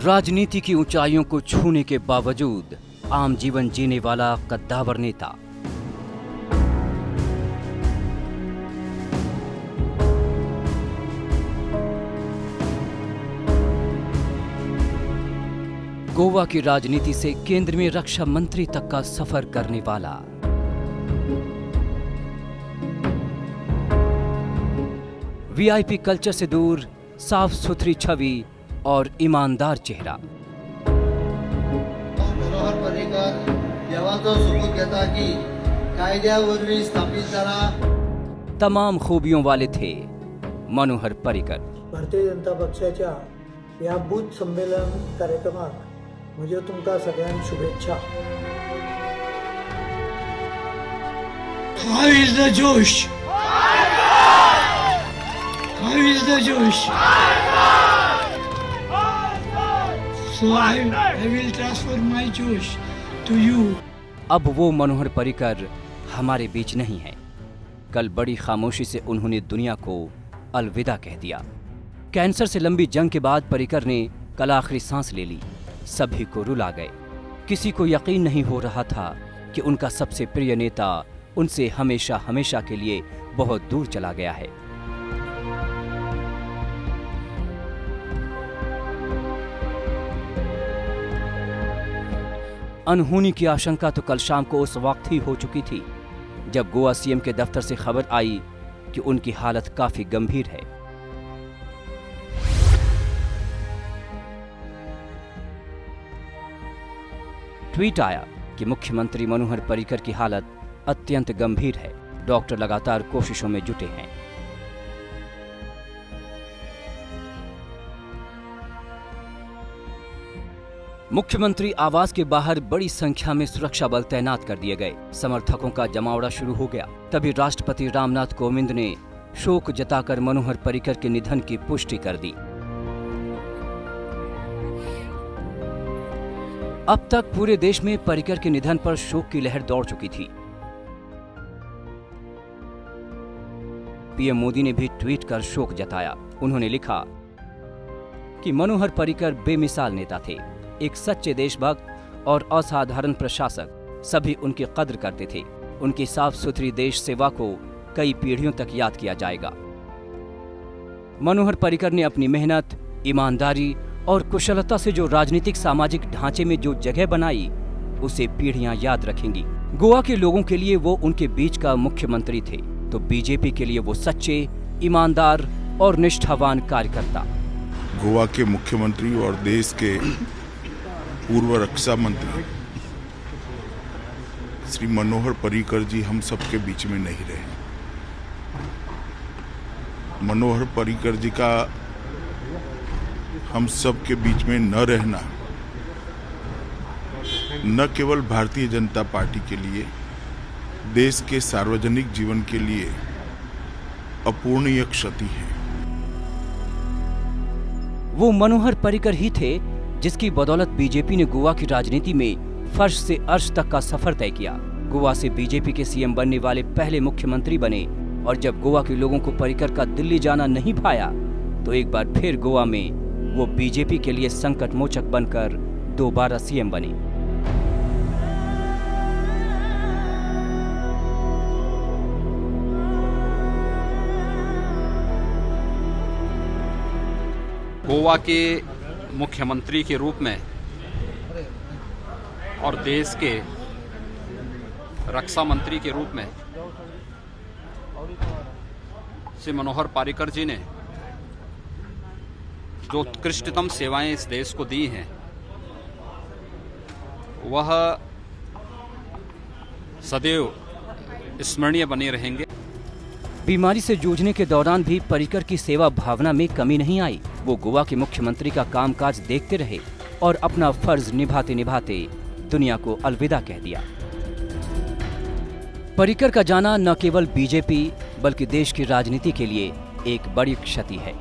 राजनीति की ऊंचाइयों को छूने के बावजूद आम जीवन जीने वाला कद्दावर नेता। गोवा की राजनीति से केंद्र में रक्षा मंत्री तक का सफर करने वाला। वीआईपी कल्चर से दूर, साफ सुथरी छवि और ईमानदार चेहरा। मनोहर पर्रीकर देवाचो सबूत घेता की कायद्यावरवी स्थापित झाला। तमाम खूबियों वाले थे मनोहर पर्रीकर। भारतीय जनता पक्षाच्या या बूथ संमेलन कार्यक्रमात म्हणजे तुमका सगळ्यांना शुभेच्छा। How is the Josh? How is the Josh? So I will transfer my Josh to you. अब वो मनोहर पर्रीकर हमारे बीच नहीं है। कल बड़ी खामोशी से उन्होंने दुनिया को अलविदा कह दिया। कैंसर से लंबी जंग के बाद पर्रीकर ने कल आखिरी सांस ले ली। सभी को रुला गए। किसी को यकीन नहीं हो रहा था कि उनका सबसे प्रिय नेता उनसे हमेशा हमेशा के लिए बहुत दूर चला गया है। अनहोनी की आशंका तो कल शाम को उस वक्त ही हो चुकी थी जब गोवा सीएम के दफ्तर से खबर आई कि उनकी हालत काफी गंभीर है। ट्वीट आया कि मुख्यमंत्री मनोहर पर्रीकर की हालत अत्यंत गंभीर है। डॉक्टर लगातार कोशिशों में जुटे हैं। मुख्यमंत्री आवास के बाहर बड़ी संख्या में सुरक्षा बल तैनात कर दिए गए। समर्थकों का जमावड़ा शुरू हो गया। तभी राष्ट्रपति रामनाथ कोविंद ने शोक जताकर मनोहर पर्रीकर के निधन की पुष्टि कर दी। अब तक पूरे देश में पर्रीकर के निधन पर शोक की लहर दौड़ चुकी थी। पीएम मोदी ने भी ट्वीट कर शोक जताया। उन्होंने लिखा कि मनोहर पर्रीकर बेमिसाल नेता थे, एक सच्चे देशभक्त और असाधारण प्रशासक। सभी उनकी कद्र करते थे। उनकी साफ सुथरी देश सेवा को कई पीढ़ियों तक याद किया जाएगा। मनोहर पर्रीकर ने अपनी मेहनत, ईमानदारी और कुशलता से जो राजनीतिक सामाजिक ढांचे में जो जगह बनाई, उसे पीढ़ियां याद रखेंगी। गोवा के लोगों के लिए वो उनके बीच का मुख्यमंत्री थे, तो बीजेपी के लिए वो सच्चे, ईमानदार और निष्ठावान कार्यकर्ता। गोवा के मुख्यमंत्री और देश के पूर्व रक्षा मंत्री श्री मनोहर पर्रीकर जी हम सबके बीच में नहीं रहे। मनोहर पर्रीकर जी का हम सब के बीच में न रहना न केवल भारतीय जनता पार्टी के लिए, देश के सार्वजनिक जीवन के लिए अपूर्णीय क्षति है। वो मनोहर पर्रीकर ही थे जिसकी बदौलत बीजेपी ने गोवा की राजनीति में फर्श से अर्श तक का सफर तय किया। गोवा से बीजेपी के सीएम बनने वाले पहले मुख्यमंत्री बने और जब गोवा के लोगों को पर्रीकर का दिल्ली जाना नहीं भाया तो एक बार फिर गोवा में वो बीजेपी के लिए संकट मोचक बनकर दोबारा सीएम बने। गोवा के मुख्यमंत्री के रूप में और देश के रक्षा मंत्री के रूप में श्री मनोहर पर्रीकर जी ने जो उत्कृष्टतम सेवाएं इस देश को दी हैं, वह सदैव स्मरणीय बने रहेंगे। बीमारी से जूझने के दौरान भी पर्रीकर की सेवा भावना में कमी नहीं आई। वो गोवा के मुख्यमंत्री का कामकाज देखते रहे और अपना फर्ज निभाते निभाते दुनिया को अलविदा कह दिया। पर्रीकर का जाना न केवल बीजेपी बल्कि देश की राजनीति के लिए एक बड़ी क्षति है।